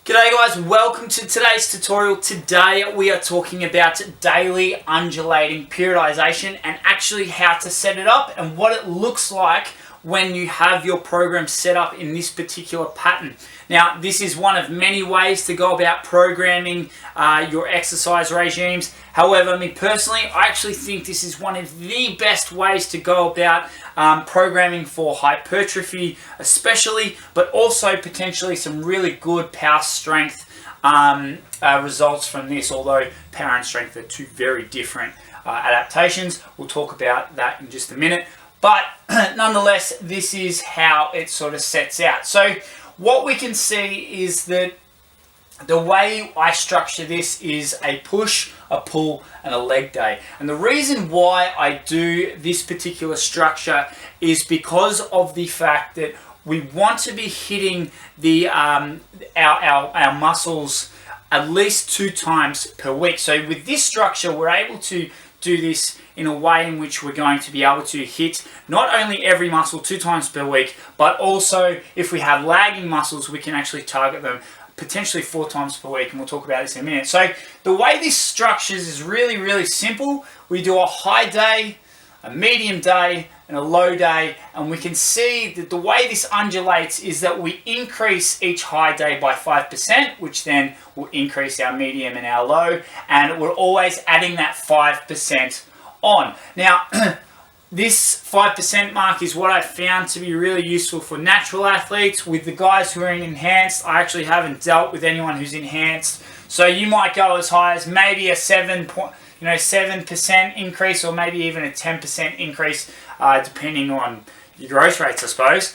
G'day guys, welcome to today's tutorial. Today we are talking about daily undulating periodization and actually how to set it up and what it looks like when you have your program set up in this particular pattern. Now, this is one of many ways to go about programming your exercise regimes. However, me personally, I actually think this is one of the best ways to go about programming for hypertrophy especially, but also potentially some really good power strength results from this, although power and strength are two very different adaptations. We'll talk about that in just a minute. But nonetheless, this is how it sort of sets out. So what we can see is that the way I structure this is a push, a pull, and a leg day. And the reason why I do this particular structure is because of the fact that we want to be hitting the our muscles at least 2 times per week. So with this structure, we're able to do this in a way in which we're going to be able to hit not only every muscle 2 times per week, but also if we have lagging muscles, we can actually target them potentially 4 times per week, and we'll talk about this in a minute. So the way this structures is really simple. We do a high day, a medium day, and a low day, and we can see that the way this undulates is that we increase each high day by 5%, which then will increase our medium and our low, and we're always adding that 5% on. Now, this 5% mark is what I found to be really useful for natural athletes. With the guys who are in enhanced, I actually haven't dealt with anyone who's enhanced, so you might go as high as maybe a 7% increase, or maybe even a 10% increase, depending on your growth rates, I suppose.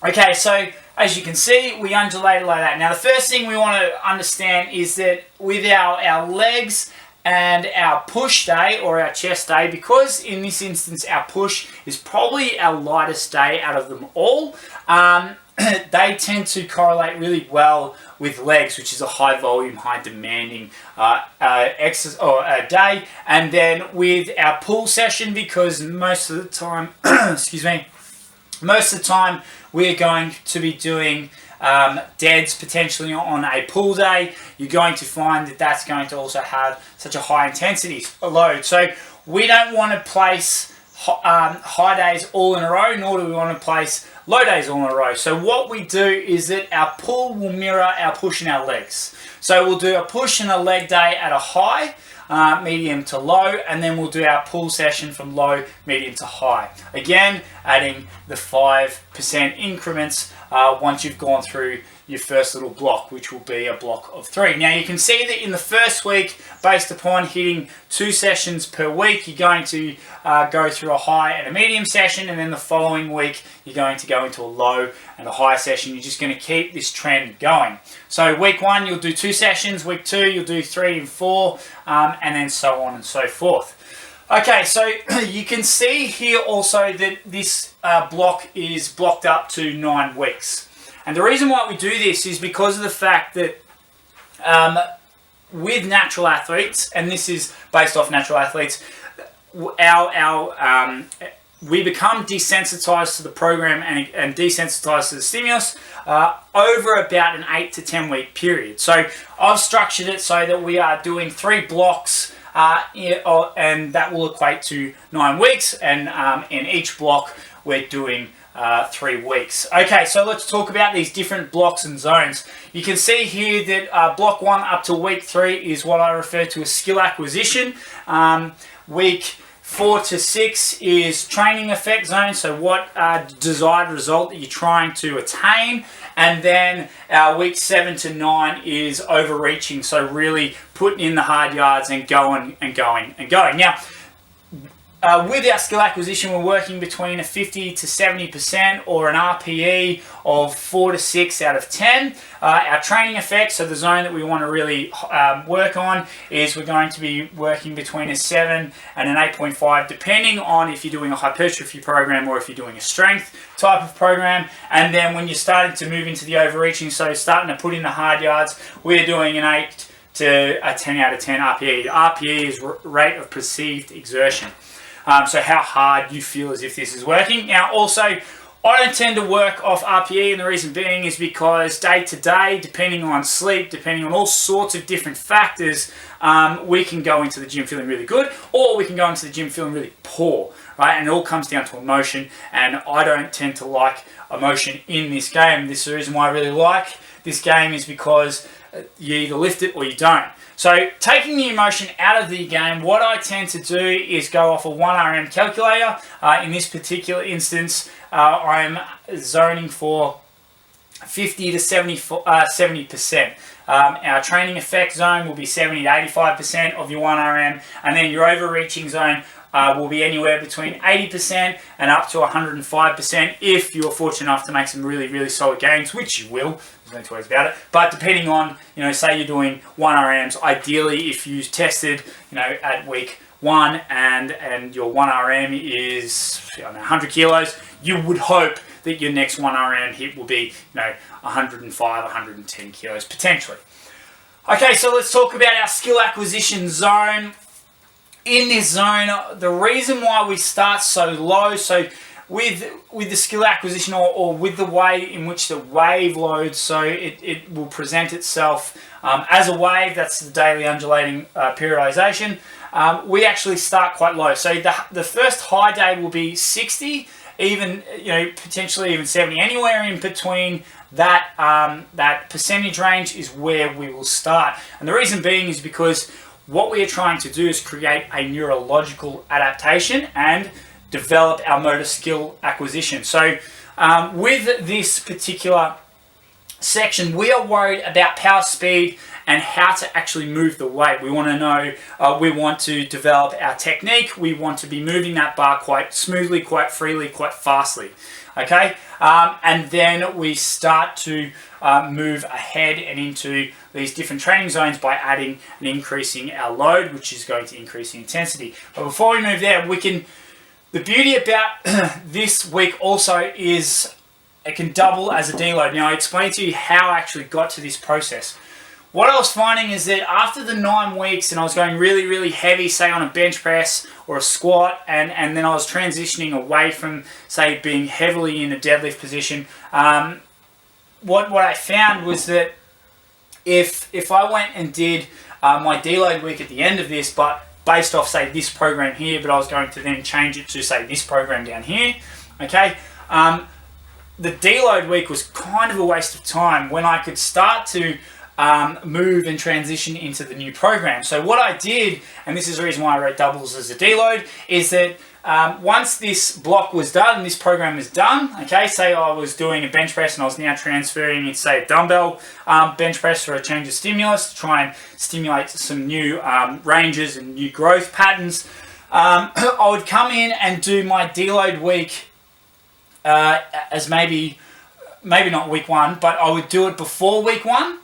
Okay, so as you can see, we undulate like that. Now, the first thing we want to understand is that with our legs and our push day or our chest day, because in this instance our push is probably our lightest day out of them all, they tend to correlate really well with legs, which is a high volume, high demanding exercise or day. And then with our pull session, because most of the time, excuse me, most of the time we're going to be doing deads potentially on a pull day, you're going to find that that's going to also have such a high intensity load. So we don't want to place high days all in a row, nor do we want to place low days all in a row. So what we do is that our pull will mirror our push and our legs. So we'll do a push and a leg day at a high, medium to low, and then we'll do our pull session from low, medium to high. Again, adding the 5% increments once you've gone through your first little block, which will be a block of 3. Now you can see that in the first week, based upon hitting 2 sessions per week, you're going to go through a high and a medium session, and then the following week you're going to go into a low and a high session. You're just going to keep this trend going. So week 1 you'll do 2 sessions, week 2 you'll do 3 and 4, and then so on and so forth. Okay, so you can see here also that this block is blocked up to 9 weeks. And the reason why we do this is because of the fact that with natural athletes, and this is based off natural athletes, we become desensitized to the program and desensitized to the stimulus over about an 8 to 10 week period. So I've structured it so that we are doing 3 blocks, and that will equate to 9 weeks, and in each block we're doing 3 weeks. Okay, so let's talk about these different blocks and zones. You can see here that block 1 up to week 3 is what I refer to as skill acquisition. Week 4 to 6 is training effect zone, so what desired result that you're trying to attain. And then week 7 to 9 is overreaching, so really putting in the hard yards and going and going and going. Now, with our skill acquisition, we're working between a 50 to 70% or an RPE of 4 to 6 out of 10. Our training effect, so the zone that we want to really work on, is we're going to be working between a 7 and an 8.5, depending on if you're doing a hypertrophy program or if you're doing a strength type of program. And then when you're starting to move into the overreaching, so starting to put in the hard yards, we're doing an 8 to a 10 out of 10 RPE. RPE is rate of perceived exertion. So how hard you feel as if this is working. Now also, I don't tend to work off RPE, and the reason being is because day to day, depending on sleep, depending on all sorts of different factors, we can go into the gym feeling really good, or we can go into the gym feeling really poor, right? And it all comes down to emotion, and I don't tend to like emotion in this game. This is the reason why I really like this game, is because you either lift it or you don't. So taking the emotion out of the game, what I tend to do is go off a 1RM calculator. In this particular instance, I'm zoning for 50 to 70%. Our training effect zone will be 70 to 85% of your 1RM, and then your overreaching zone will be anywhere between 80% and up to 105% if you're fortunate enough to make some really, really solid gains, which you will. There's no two ways about it. But depending on, say you're doing 1RMs, ideally if you tested, at week 1 and your 1RM is 100 kilos, you would hope that your next 1RM hit will be 105, 110 kilos potentially. Okay, so let's talk about our skill acquisition zone. In this zone, the reason why we start so low, so with the skill acquisition or with the way in which the wave loads, so it will present itself as a wave. That's the daily undulating periodization. We actually start quite low. So the first high day will be 60, even potentially even 70. Anywhere in between that that percentage range is where we will start. And the reason being is because what we are trying to do is create a neurological adaptation and develop our motor skill acquisition. So with this particular section, we are worried about power, speed, and how to actually move the weight. We want to know, we want to develop our technique. We want to be moving that bar quite smoothly, quite freely, quite fastly. Okay, and then we start to move ahead and into these different training zones by adding and increasing our load, which is going to increase the intensity. But before we move there, the beauty about this week also is it can double as a deload. Now, I explained to you how I actually got to this process. What I was finding is that after the 9 weeks and I was going really, really heavy, say on a bench press or a squat, and then I was transitioning away from, say, being heavily in a deadlift position, what I found was that if I went and did my deload week at the end of this, but based off, say, this program here, but I was going to then change it to, say, this program down here, okay, the deload week was kind of a waste of time when I could start to move and transition into the new program. So what I did, and this is the reason why I wrote doubles as a deload, is that once this block was done, this program is done, okay, say I was doing a bench press and I was now transferring into, say, a dumbbell bench press for a change of stimulus to try and stimulate some new ranges and new growth patterns, I would come in and do my deload week as maybe not week 1, but I would do it before week 1.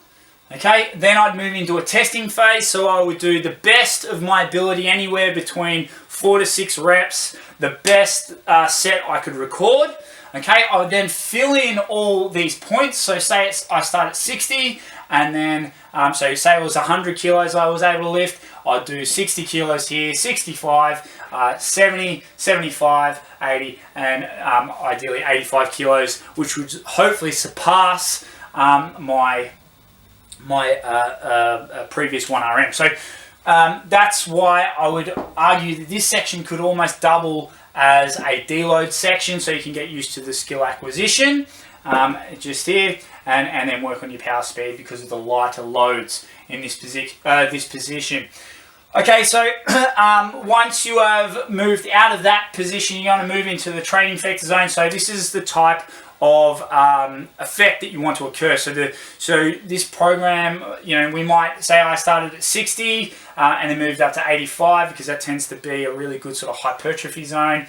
Okay, then I'd move into a testing phase, so I would do the best of my ability, anywhere between 4 to 6 reps, the best set I could record. Okay, I would then fill in all these points, so say I start at 60, and then, so say it was 100 kilos I was able to lift, I'd do 60 kilos here, 65, 70, 75, 80, and ideally 85 kilos, which would hopefully surpass my previous 1RM. So that's why I would argue that this section could almost double as a deload section, so you can get used to the skill acquisition just here, and then work on your power speed because of the lighter loads in this position. Okay, so once you have moved out of that position, you're going to move into the training effect zone. So this is the type of effect that you want to occur. So this program, we might say I started at 60 and then moved up to 85 because that tends to be a really good sort of hypertrophy zone,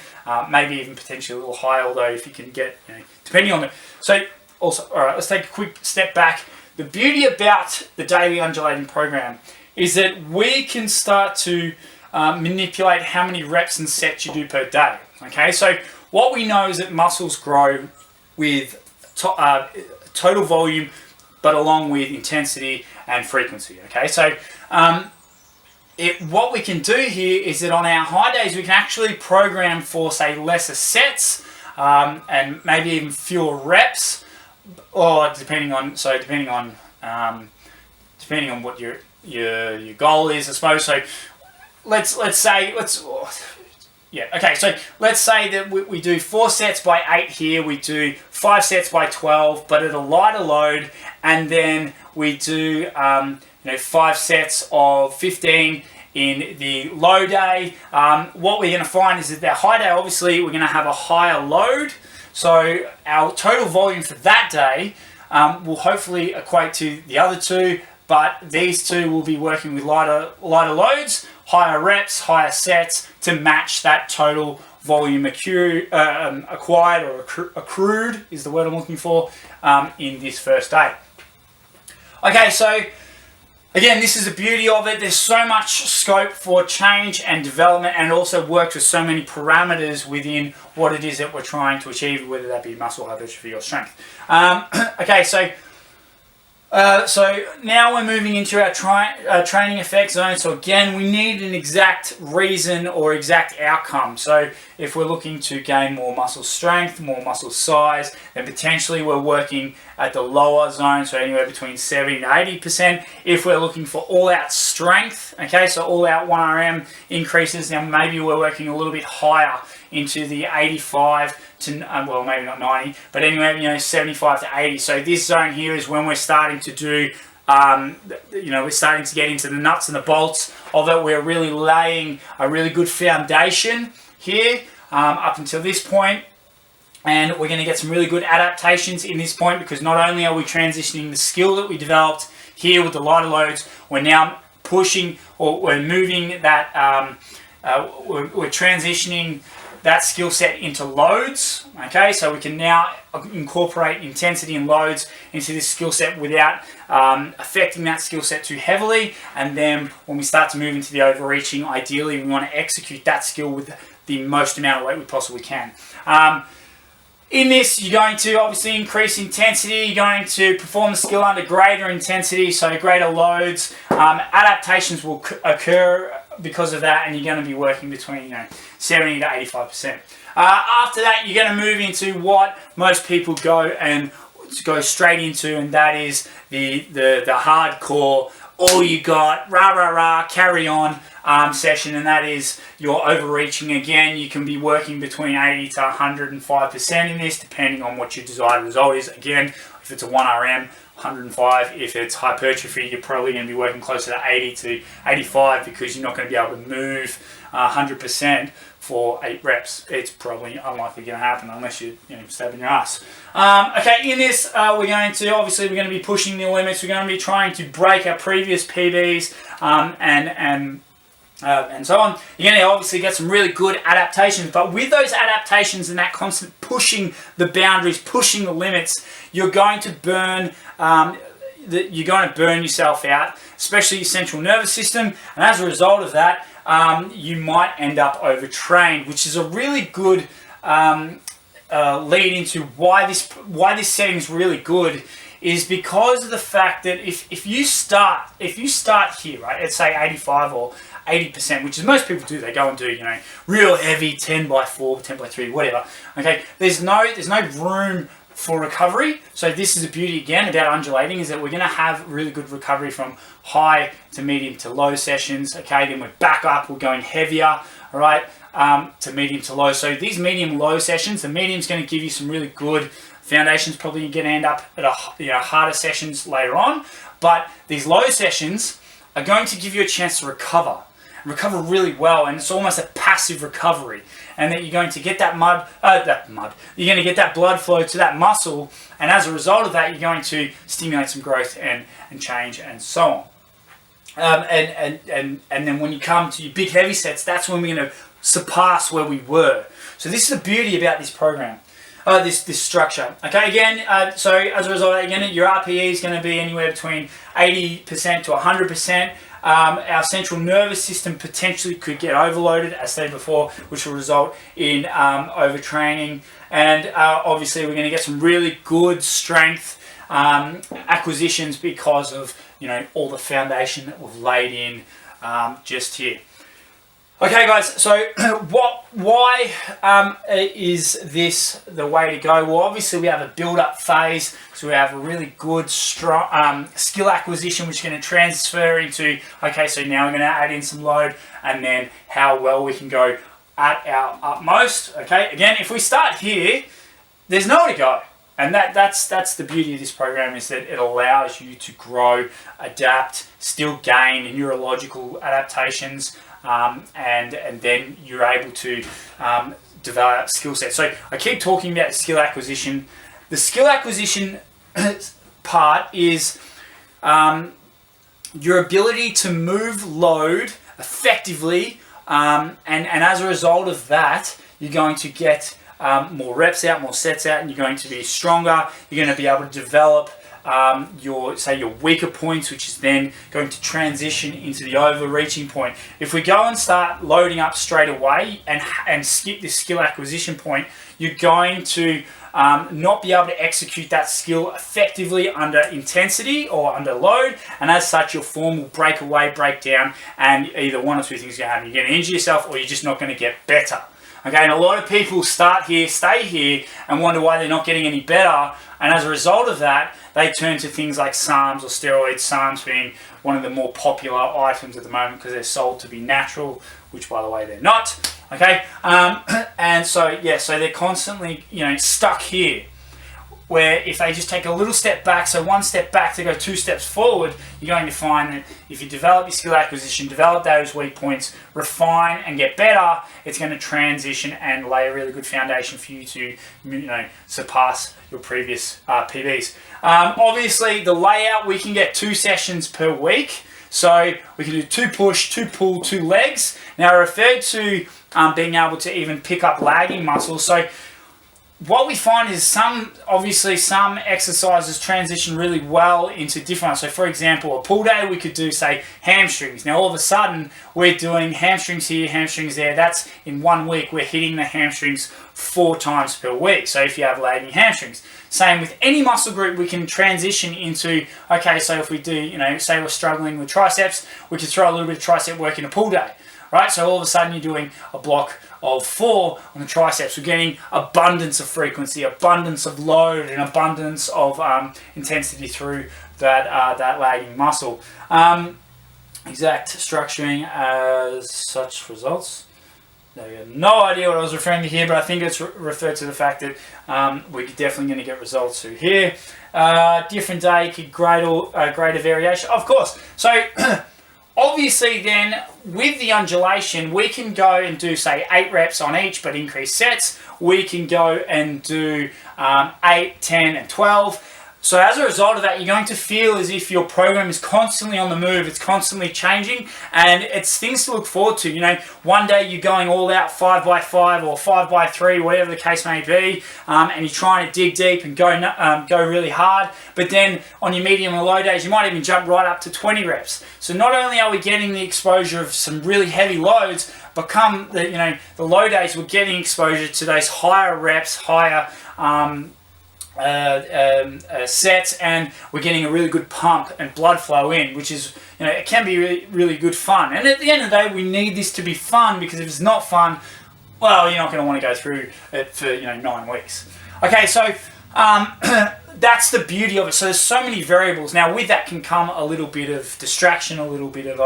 maybe even potentially a little higher, although if you can get, depending on the... So also, all right, let's take a quick step back. The beauty about the daily undulating program is that we can start to manipulate how many reps and sets you do per day. Okay, so what we know is that muscles grow with total volume, but along with intensity and frequency. Okay, so what we can do here is that on our high days we can actually program for, say, lesser sets, and maybe even fewer reps, or depending on what your goal is, I suppose. So let's say that we do 4 sets by 8 here. We do 5 sets by 12, but at a lighter load, and then we do 5 sets of 15 in the low day. What we're going to find is that the high day, obviously, we're going to have a higher load. So our total volume for that day will hopefully equate to the other two, but these two will be working with lighter loads, higher reps, higher sets to match that total volume acquired or accrued is the word I'm looking for in this first day. Okay, so again, this is the beauty of it. There's so much scope for change and development, and it also works with so many parameters within what it is that we're trying to achieve, whether that be muscle hypertrophy or strength. Okay, so now we're moving into our training effect zone. So again, we need an exact reason or exact outcome. So if we're looking to gain more muscle strength, more muscle size, then potentially we're working at the lower zone, so anywhere between 70 to 80%. If we're looking for all-out strength, okay, so all-out 1RM increases, then maybe we're working a little bit higher into the 85 to, well, maybe not 90, but anyway, 75 to 80. So this zone here is when we're starting to do, we're starting to get into the nuts and the bolts of it. We're really laying a really good foundation here up until this point. And we're going to get some really good adaptations in this point, because not only are we transitioning the skill that we developed here with the lighter loads, we're now pushing, or we're moving that, we're transitioning that skill set into loads. Okay, so we can now incorporate intensity and loads into this skill set without affecting that skill set too heavily. And then when we start to move into the overreaching, ideally we want to execute that skill with the most amount of weight we possibly can. In this, you're going to obviously increase intensity. You're going to perform the skill under greater intensity, so greater loads. Adaptations will occur because of that, and you're going to be working between 70 to 85%. After that, you're going to move into what most people go straight into, and that is the hardcore, all you got, rah rah rah, carry on session, and that is your overreaching. Again, you can be working between 80 to 105% in this, depending on what your desired result is. Again, if it's a 1RM, 105. If it's hypertrophy, you're probably going to be working closer to 80 to 85, because you're not going to be able to move 100% for 8 reps. It's probably unlikely going to happen unless you're stabbing your ass. Okay, in this, we're going to be pushing the limits. We're going to be trying to break our previous PBs and so on. You're going to obviously get some really good adaptations, but with those adaptations and that constant pushing the boundaries, pushing the limits, you're going to burn yourself out, especially your central nervous system, and as a result of that, you might end up overtrained, which is a really good lead into why this setting is really good. Is because of the fact that if you start here, right, let's say 85 or 80%, which is most people do, they go and do real heavy 10 by 4, 10 by 3, whatever. Okay, there's no room for recovery. So this is the beauty again about undulating, is that we're going to have really good recovery from high to medium to low sessions. Okay, then we're back up, we're going heavier, all right, to medium to low. So these medium low sessions, the medium's going to give you some really good foundations. Probably you're going to end up at harder sessions later on, but these low sessions are going to give you a chance to recover really well, and it's almost a passive recovery, and that you're going to get you're going to get that blood flow to that muscle, and as a result of that, you're going to stimulate some growth and change and so on. And then when you come to your big heavy sets, that's when we're going to surpass where we were. So this is the beauty about this program. This structure. Okay, again, so as a result, again, your RPE is going to be anywhere between 80% to 100%. Our central nervous system potentially could get overloaded, as stated before, which will result in overtraining. And obviously, we're going to get some really good strength acquisitions because of all the foundation that we've laid in just here. Okay, guys. So why is this the way to go? Well, obviously we have a build-up phase, so we have a really good strong skill acquisition, which is going to transfer into, okay, so now we're going to add in some load, and then how well we can go at our utmost. Okay, again, if we start here, there's nowhere to go. And that's the beauty of this program, is that it allows you to grow, adapt, still gain neurological adaptations, and then you're able to develop skill sets. So I keep talking about the skill acquisition. The skill acquisition part is your ability to move load effectively, and as a result of that, you're going to get more reps out, more sets out, and you're going to be stronger. You're going to be able to develop your weaker points, which is then going to transition into the overreaching point. If we go and start loading up straight away and skip this skill acquisition point, you're going to not be able to execute that skill effectively under intensity or under load, and as such your form will break away, break down, and either one or two things are going to happen. You're going to injure yourself, or you're just not going to get better. Okay, and a lot of people start here, stay here, and wonder why they're not getting any better. And as a result of that, they turn to things like SARMs or steroids, SARMs being one of the more popular items at the moment because they're sold to be natural, which, by the way, they're not. Okay, and so, yeah, so they're constantly, stuck here, where if they just take a little step back, so one step back to go 2 steps forward, you're going to find that if you develop your skill acquisition, develop those weak points, refine and get better, it's going to transition and lay a really good foundation for you to, surpass your previous PBs. Obviously, the layout, we can get 2 sessions per week. So we can do 2 push, 2 pull, 2 legs. Now, I referred to being able to even pick up lagging muscles. So what we find is some exercises transition really well into different ones. So for example, a pull day, we could do, say, hamstrings. Now all of a sudden, we're doing hamstrings here, hamstrings there. That's in 1 week, we're hitting the hamstrings 4 times per week. So if you have lagging hamstrings. Same with any muscle group, we can transition into, okay, so if we do, say we're struggling with triceps, we can throw a little bit of tricep work in a pull day, right? So all of a sudden you're doing a block of 4 on the triceps. We're getting abundance of frequency, abundance of load, and abundance of intensity through that lagging muscle. Exact structuring as such results. Now, we have no idea what I was referring to here, but I think it's referred to the fact that we're definitely going to get results through here. Different day, greater variation, of course. So obviously then, with the undulation, we can go and do, say, 8 reps on each, but increase sets. We can go and do 8, 10, and 12. So as a result of that, you're going to feel as if your program is constantly on the move, it's constantly changing, and it's things to look forward to. One day you're going all out 5x5 or 5x3, whatever the case may be, and you're trying to dig deep and go really hard. But then on your medium and low days, you might even jump right up to 20 reps. So not only are we getting the exposure of some really heavy loads, but come the low days, we're getting exposure to those higher reps, higher sets, and we're getting a really good pump and blood flow in, which is, it can be really, really good fun. And at the end of the day, we need this to be fun, because if it's not fun, well, you're not going to want to go through it for 9 weeks. Okay, so that's the beauty of it. So there's so many variables. Now with that can come a little bit of distraction, a little bit of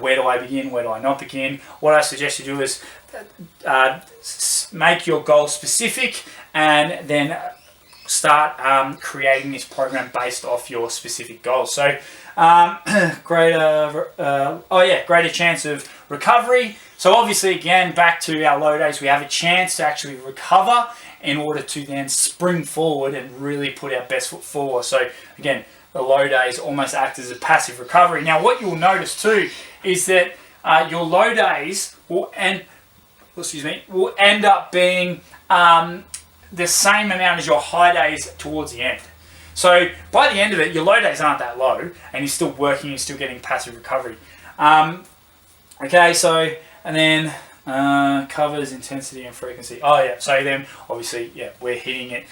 where do I begin, where do I not begin. What I suggest you do is make your goal specific, and then start creating this program based off your specific goals. So greater chance of recovery. So obviously, again, back to our low days, we have a chance to actually recover in order to then spring forward and really put our best foot forward. So again, the low days almost act as a passive recovery. Now what you'll notice too is that your low days will end up being the same amount as your high days towards the end. So by the end of it, your low days aren't that low, and you're still working, you're still getting passive recovery. Okay, so, and then covers intensity and frequency. Oh yeah, so then obviously, yeah, we're hitting it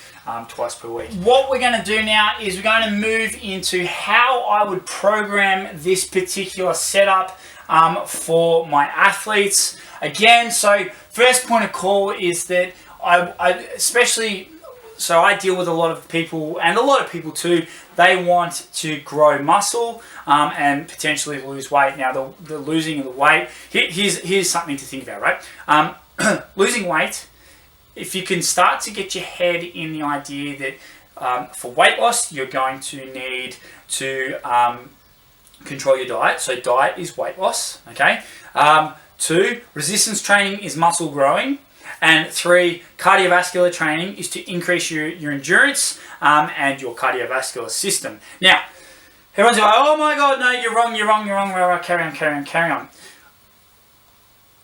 twice per week. What we're going to do now is we're going to move into how I would program this particular setup for my athletes. Again, so first point of call is that I deal with a lot of people, and a lot of people too, they want to grow muscle and potentially lose weight. Now, the losing of the weight, here's something to think about, right? Losing weight, if you can start to get your head in the idea that for weight loss, you're going to need to control your diet. So diet is weight loss, okay? 2, resistance training is muscle growing. And 3, cardiovascular training is to increase your endurance and your cardiovascular system. Now, everyone's like, oh my God, no, you're wrong. Carry on.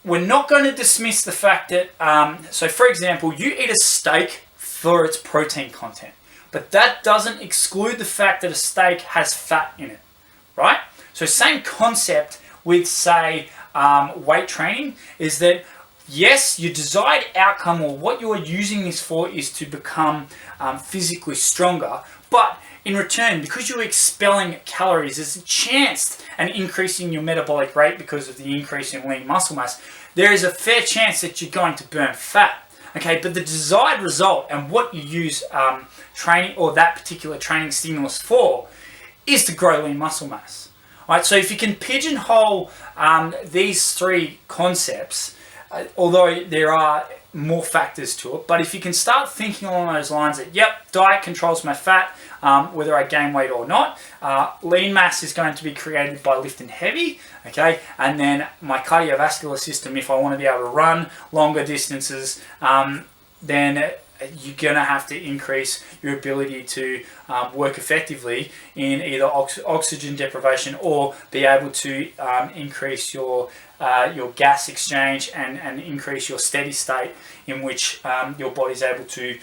We're not going to dismiss the fact that, so for example, you eat a steak for its protein content, but that doesn't exclude the fact that a steak has fat in it, right? So same concept with, say, weight training is that, yes, your desired outcome, or what you are using this for, is to become physically stronger. But in return, because you're expelling calories, there's a chance and increasing your metabolic rate because of the increase in lean muscle mass. There is a fair chance that you're going to burn fat. Okay, but the desired result and what you use training or that particular training stimulus for is to grow lean muscle mass. All right, so if you can pigeonhole these 3 concepts, although there are more factors to it, but if you can start thinking along those lines that, yep, diet controls my fat, whether I gain weight or not, lean mass is going to be created by lifting heavy, okay, and then my cardiovascular system, if I want to be able to run longer distances, then you're going to have to increase your ability to work effectively in either oxygen deprivation or be able to increase your gas exchange and increase your steady state in which your body's able to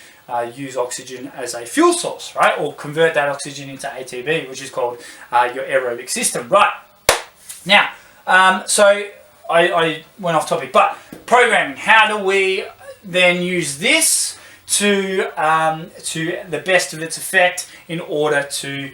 use oxygen as a fuel source, right? Or convert that oxygen into ATP, which is called your aerobic system, right? Now, so I went off topic, but programming, how do we then use this to the best of its effect in order to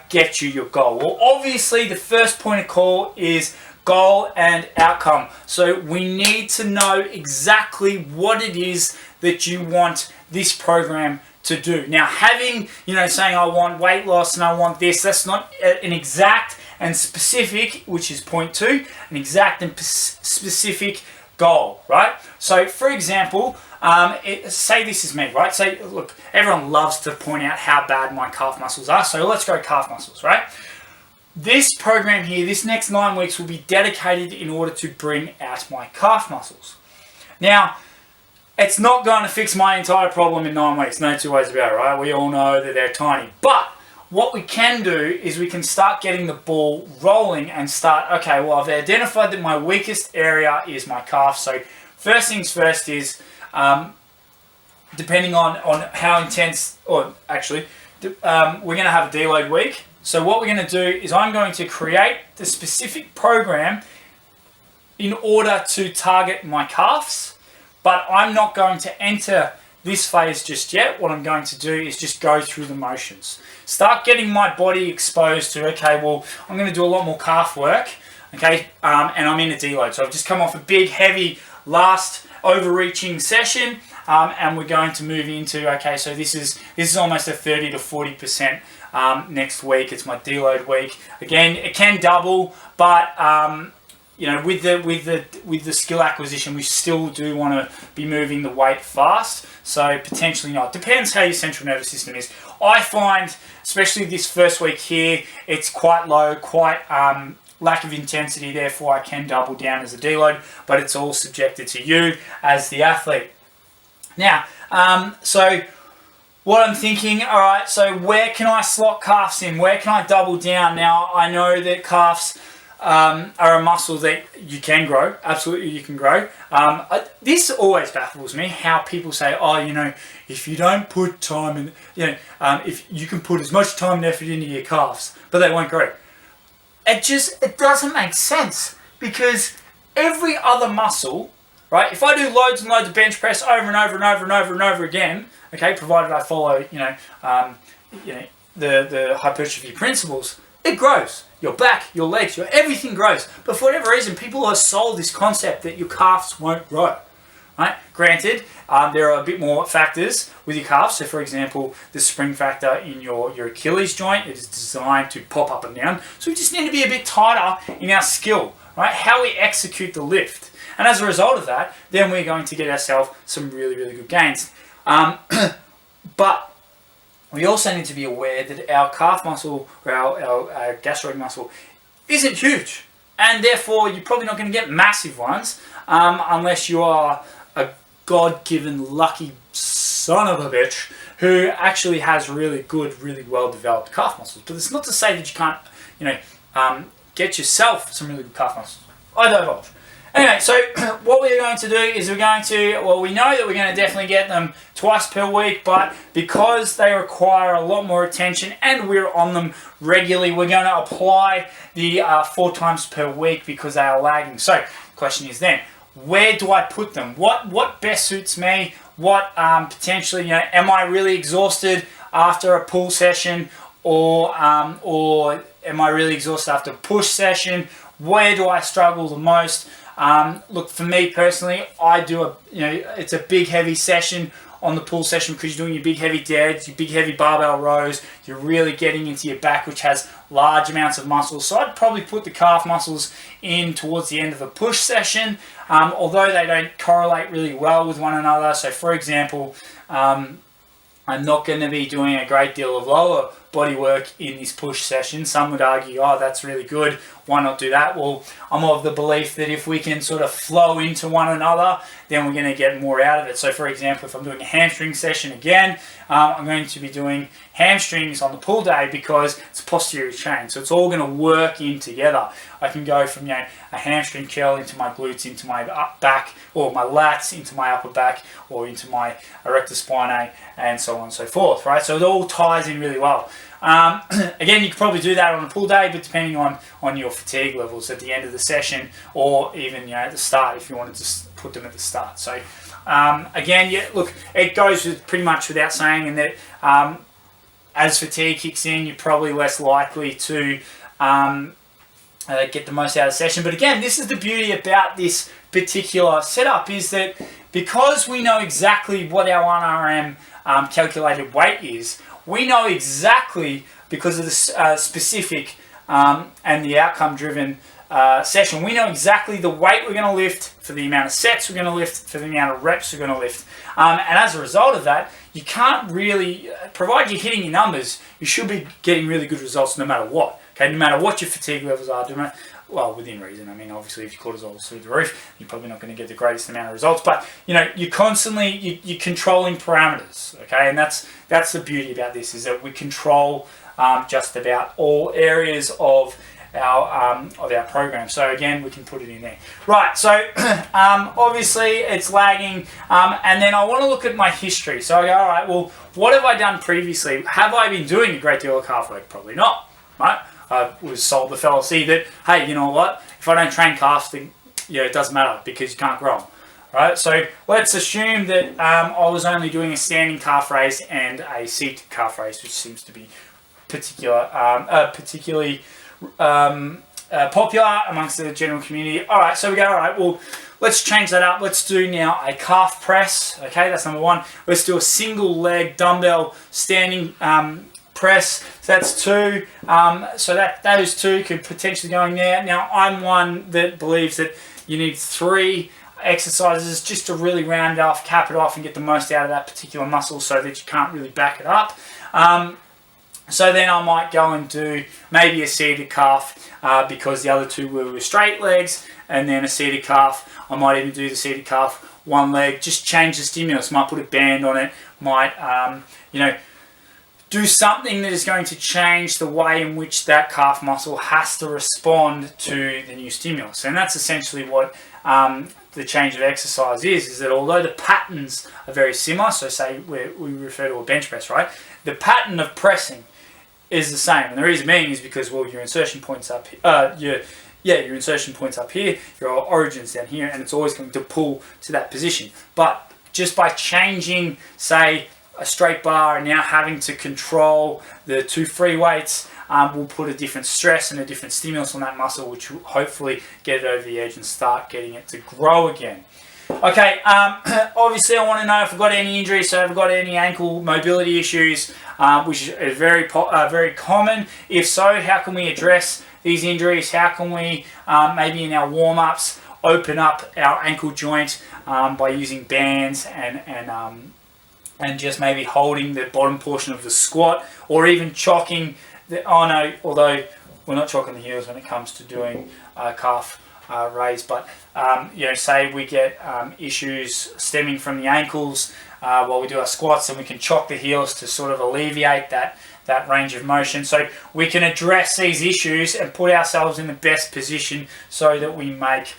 get you your goal? Well, obviously the first point of call is goal and outcome. So we need to know exactly what it is that you want this program to do. Now, having, saying I want weight loss and I want this, that's not an exact and specific, which is point 2, an exact and specific goal, right? So for example, say this is me, right? Say, look, everyone loves to point out how bad my calf muscles are, so let's go calf muscles, right? This program here, this next 9 weeks will be dedicated in order to bring out my calf muscles. Now, it's not going to fix my entire problem in 9 weeks, no 2 ways about it, right? We all know that they're tiny, but what we can do is we can start getting the ball rolling and start, okay, well, I've identified that my weakest area is my calf, so first things first is, depending on how intense, or actually, we're going to have a deload week. So what we're going to do is I'm going to create the specific program in order to target my calves, but I'm not going to enter this phase just yet. What I'm going to do is just go through the motions. Start getting my body exposed to, okay, well, I'm going to do a lot more calf work, okay, and I'm in a deload. So I've just come off a big, heavy, last overreaching session, and we're going to move into, okay, so this is almost a 30 to 40% next week. It's my deload week. Again, it can double, but with the skill acquisition, we still do want to be moving the weight fast. So potentially not. Depends how your central nervous system is. I find, especially this first week here, it's quite low, quite lack of intensity. Therefore, I can double down as a deload, but it's all subjected to you as the athlete. Now, so what I'm thinking, all right, so where can I slot calves in? Where can I double down? Now, I know that calves are a muscle that you can grow. Absolutely, you can grow. This always baffles me, how people say, oh, if you don't put time in, if you can put as much time and effort into your calves, but they won't grow. It doesn't make sense, because every other muscle, right? If I do loads and loads of bench press over and over and over and over and over again, okay, provided I follow, the hypertrophy principles, it grows. Your back, your legs, everything grows. But for whatever reason, people are sold this concept that your calves won't grow. Right? Granted, there are a bit more factors with your calves. So, for example, the spring factor in your Achilles joint is designed to pop up and down. So we just need to be a bit tighter in our skill, right? How we execute the lift. And as a result of that, then we're going to get ourselves some really, really good gains. But we also need to be aware that our calf muscle, or our gastroid muscle, isn't huge. And therefore, you're probably not going to get massive ones unless you are a God-given lucky son of a bitch who actually has really good, really well-developed calf muscles. But it's not to say that you can't, get yourself some really good calf muscles. I divulge. Anyway, so what we're going to do is we know that we're going to definitely get them twice per week, but because they require a lot more attention and we're on them regularly, we're going to apply the 4 times per week because they are lagging. So the question is then, where do I put them? What best suits me? What potentially, am I really exhausted after a pull session, or am I really exhausted after a push session? Where do I struggle the most? Look, for me personally, I do it's a big heavy session on the pull session because you're doing your big heavy deads, your big heavy barbell rows. You're really getting into your back, which has large amounts of muscles. So I'd probably put the calf muscles in towards the end of a push session, although they don't correlate really well with one another. So for example, I'm not going to be doing a great deal of lower body work in this push session. Some would argue, oh, that's really good, why not do that? Well, I'm of the belief that if we can sort of flow into one another, then we're going to get more out of it. So for example, if I'm doing a hamstring session again, I'm going to be doing hamstrings on the pull day because it's posterior chain. So it's all going to work in together. I can go from a hamstring curl into my glutes, into my back, or my lats, into my upper back, or into my erector spinae, and so on and so forth, right? So it all ties in really well. Again, you could probably do that on a pull day, but depending on your fatigue levels at the end of the session, or even at the start if you wanted to put them at the start. So again, look, it goes pretty much without saying, and that as fatigue kicks in, you're probably less likely to get the most out of the session. But again, this is the beauty about this particular setup, is that because we know exactly what our 1RM calculated weight is, we know exactly, because of the specific and the outcome-driven session, we know exactly the weight we're going to lift, for the amount of sets we're going to lift, for the amount of reps we're going to lift. And as a result of that, you can't really, provide you're hitting your numbers, you should be getting really good results no matter what. Okay, no matter what your fatigue levels are, well, within reason. I mean, obviously, if your cortisol is through the roof, you're probably not going to get the greatest amount of results. But you're constantly you're controlling parameters. Okay, and that's the beauty about this, is that we control just about all areas of our program. So again, we can put it in there. Right. So obviously, it's lagging, and then I want to look at my history. So I go, all right. Well, what have I done previously? Have I been doing a great deal of calf work? Probably not. Right. I was sold the fallacy that, hey, you know what? If I don't train calves, then it doesn't matter because you can't grow them. Right? So let's assume that I was only doing a standing calf raise and a seated calf raise, which seems to be particularly popular amongst the general community. All right, so we go, all right, well, let's change that up. Let's do now a calf press. Okay, that's number 1. Let's do a single leg dumbbell standing press. So that's 2. So that is 2, could potentially go in there. Now, I'm one that believes that you need 3 exercises just to really round it off, cap it off, and get the most out of that particular muscle, so that you can't really back it up. So then I might go and do maybe a seated calf because the other 2 were with straight legs, and then a seated calf. I might even do the seated calf 1 leg, just change the stimulus. Might put a band on it, might do something that is going to change the way in which that calf muscle has to respond to the new stimulus. And that's essentially what the change of exercise is that although the patterns are very similar, so say we refer to a bench press, right? The pattern of pressing is the same. And the reason being is because, well, your insertion point's up here, your insertion point's up here, your origin's down here, and it's always going to pull to that position. But just by changing, say, a straight bar and now having to control the 2 free weights will put a different stress and a different stimulus on that muscle, which will hopefully get it over the edge and start getting it to grow again. Okay, obviously I want to know if I've got any injuries, so if I've got any ankle mobility issues, which is very common. If so, how can we address these injuries? How can we, maybe in our warm-ups, open up our ankle joint by using bands and just maybe holding the bottom portion of the squat, or even chocking the, although we're not chocking the heels when it comes to doing calf raise, but say we get issues stemming from the ankles while we do our squats, and we can chock the heels to sort of alleviate that range of motion. So we can address these issues and put ourselves in the best position so that we make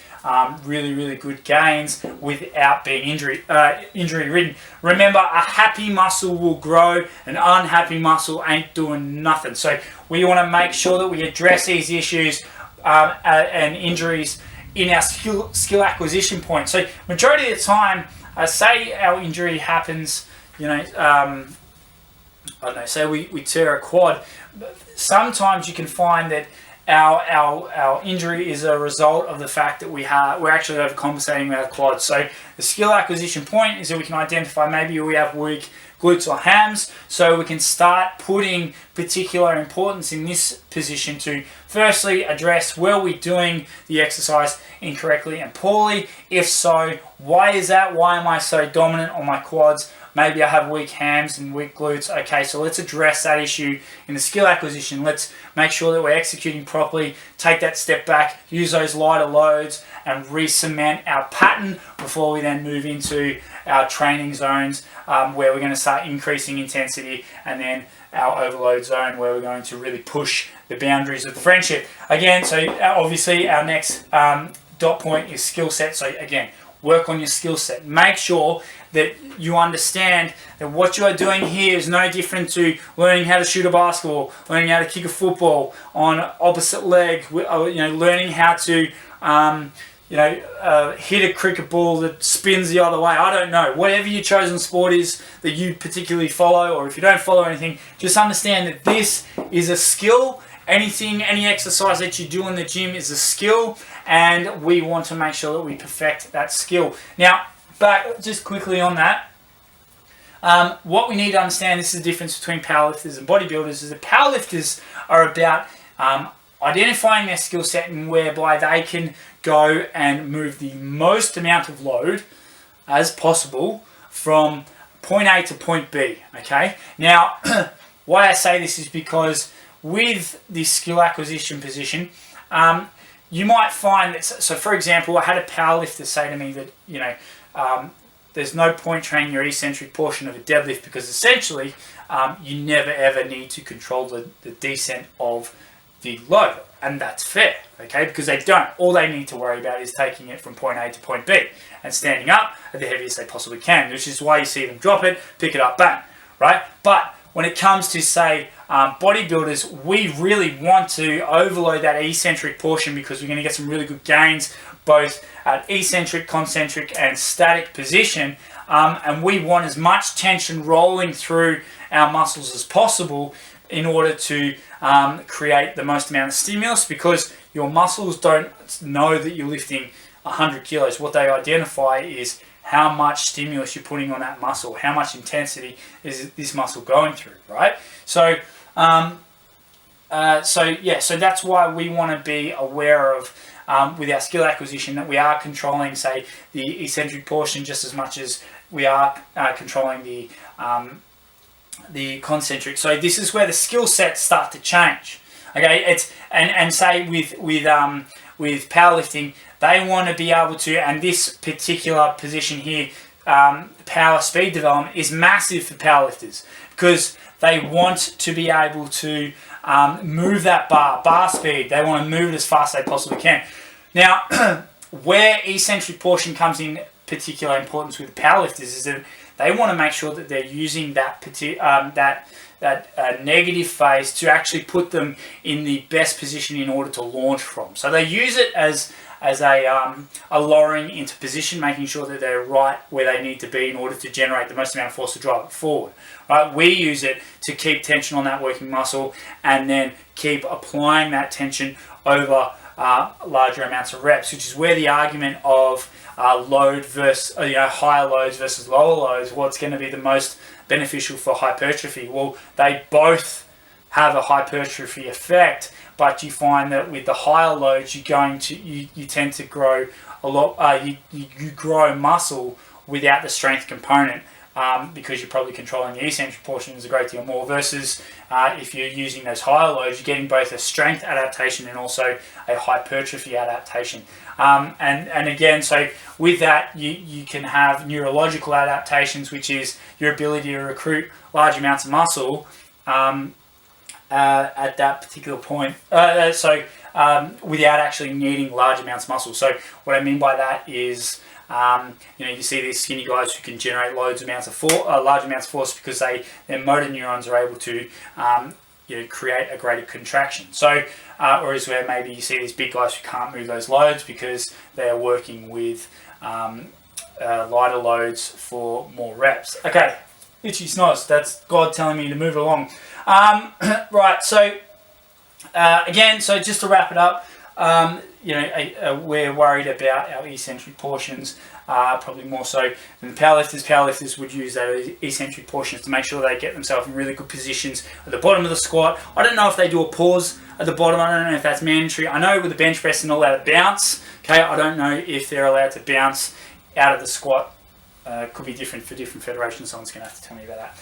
really good gains without being injury ridden. Remember, a happy muscle will grow, an unhappy muscle ain't doing nothing. So we want to make sure that we address these issues and injuries in our skill acquisition point. So majority of the time, say our injury happens, I don't know, say we tear a quad. Sometimes you can find that our injury is a result of the fact that we're actually overcompensating with our quads. So the skill acquisition point is that we can identify maybe we have weak glutes or hams, so we can start putting particular importance in this position to firstly address, were we doing the exercise incorrectly and poorly? If so, why is that? Why am I so dominant on my quads? Maybe I have weak hams and weak glutes. Okay, so let's address that issue in the skill acquisition. Let's make sure that we're executing properly, take that step back, use those lighter loads, and re-cement our pattern before we then move into our training zones where we're going to start increasing intensity, and then our overload zone where we're going to really push the boundaries of the friendship. Again, so obviously our next dot point is skill set. So again, work on your skill set. Make sure that you understand that what you are doing here is no different to learning how to shoot a basketball, learning how to kick a football on opposite leg, learning how to hit a cricket ball that spins the other way. I don't know. Whatever your chosen sport is that you particularly follow, or if you don't follow anything, just understand that this is a skill. Any exercise that you do in the gym is a skill, and we want to make sure that we perfect that skill. Now, back just quickly on that, what we need to understand, this is the difference between powerlifters and bodybuilders, is that powerlifters are about identifying their skill set and whereby they can go and move the most amount of load as possible from point A to point B, okay? Now, why I say this is because with the skill acquisition position, you might find that, so for example, I had a powerlifter say to me that, there's no point training your eccentric portion of a deadlift because essentially you never ever need to control the descent of the load. And that's fair, okay, because they don't. All they need to worry about is taking it from point A to point B and standing up at the heaviest they possibly can, which is why you see them drop it, pick it up, bang, right? But when it comes to, say, bodybuilders, we really want to overload that eccentric portion because we're going to get some really good gains both at eccentric, concentric, and static position, and we want as much tension rolling through our muscles as possible in order to create the most amount of stimulus, because your muscles don't know that you're lifting 100 kilos. What they identify is how much stimulus you're putting on that muscle, how much intensity is this muscle going through, right? So, so that's why we want to be aware of, with our skill acquisition, that we are controlling, say, the eccentric portion just as much as we are controlling the concentric. So this is where the skill sets start to change. Okay, it's and say with powerlifting, they want to be able to, and this particular position here, power speed development is massive for powerlifters because they want to be able to move that bar speed. They want to move it as fast as they possibly can. Now, where eccentric portion comes in particular importance with powerlifters is that they want to make sure that they're using that negative phase to actually put them in the best position in order to launch from. So they use it as a lowering into position, making sure that they're right where they need to be in order to generate the most amount of force to drive it forward. Right? We use it to keep tension on that working muscle and then keep applying that tension over larger amounts of reps, which is where the argument of load versus higher loads versus lower loads, what's going to be the most beneficial for hypertrophy? Well, they both have a hypertrophy effect, but you find that with the higher loads, you tend to grow a lot. You grow muscle without the strength component. Because you're probably controlling the eccentric portions a great deal more, versus if you're using those higher loads, you're getting both a strength adaptation and also a hypertrophy adaptation. And again, so with that, you can have neurological adaptations, which is your ability to recruit large amounts of muscle at that particular point. Without actually needing large amounts of muscle. So what I mean by that is, you see these skinny guys who can generate large amounts of force because their motor neurons are able to create a greater contraction. So, whereas where maybe you see these big guys who can't move those loads because they are working with lighter loads for more reps. Okay, itchy snoz. That's God telling me to move along. Right. So again, so just to wrap it up. We're worried about our eccentric portions, probably more so than the powerlifters. Powerlifters would use those eccentric portions to make sure they get themselves in really good positions at the bottom of the squat. I don't know if they do a pause at the bottom. I don't know if that's mandatory. I know with the bench press they're not allowed to bounce. Okay, I don't know if they're allowed to bounce out of the squat. Could be different for different federations. Someone's going to have to tell me about that.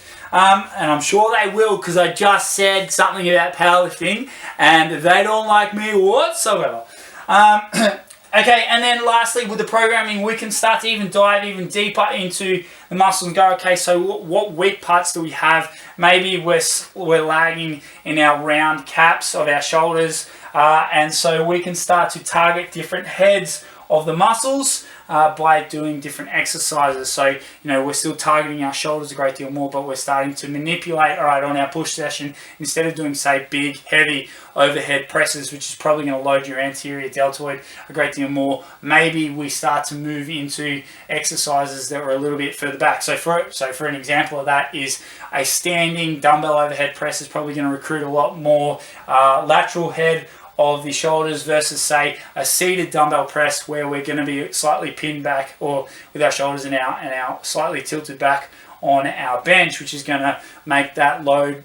And I'm sure they will, because I just said something about powerlifting and they don't like me whatsoever. Okay, and then lastly, with the programming, we can start to dive even deeper into the muscles and go, okay, so what weak parts do we have? Maybe we're lagging in our round caps of our shoulders, and so we can start to target different heads of the muscles by doing different exercises. So, we're still targeting our shoulders a great deal more, but we're starting to manipulate, all right, on our push session, instead of doing, say, big, heavy overhead presses, which is probably going to load your anterior deltoid a great deal more, maybe we start to move into exercises that are a little bit further back. So for an example of that is a standing dumbbell overhead press is probably going to recruit a lot more lateral head of the shoulders versus, say, a seated dumbbell press where we're going to be slightly pinned back, or with our shoulders and our slightly tilted back on our bench, which is going to make that load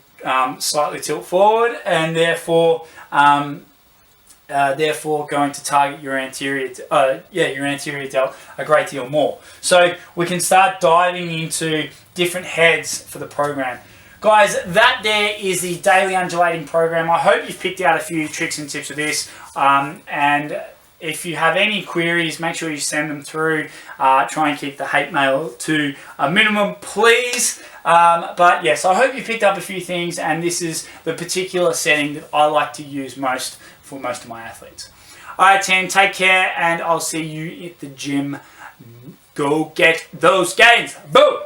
slightly tilt forward, and therefore going to target your anterior delt a great deal more. So we can start diving into different heads for the program. Guys, that there is the daily undulating program. I hope you've picked out a few tricks and tips of this. And if you have any queries, make sure you send them through. Try and keep the hate mail to a minimum, please. But yes, I hope you picked up a few things, and this is the particular setting that I like to use most for most of my athletes. All right, team, take care, and I'll see you at the gym. Go get those gains. Boom!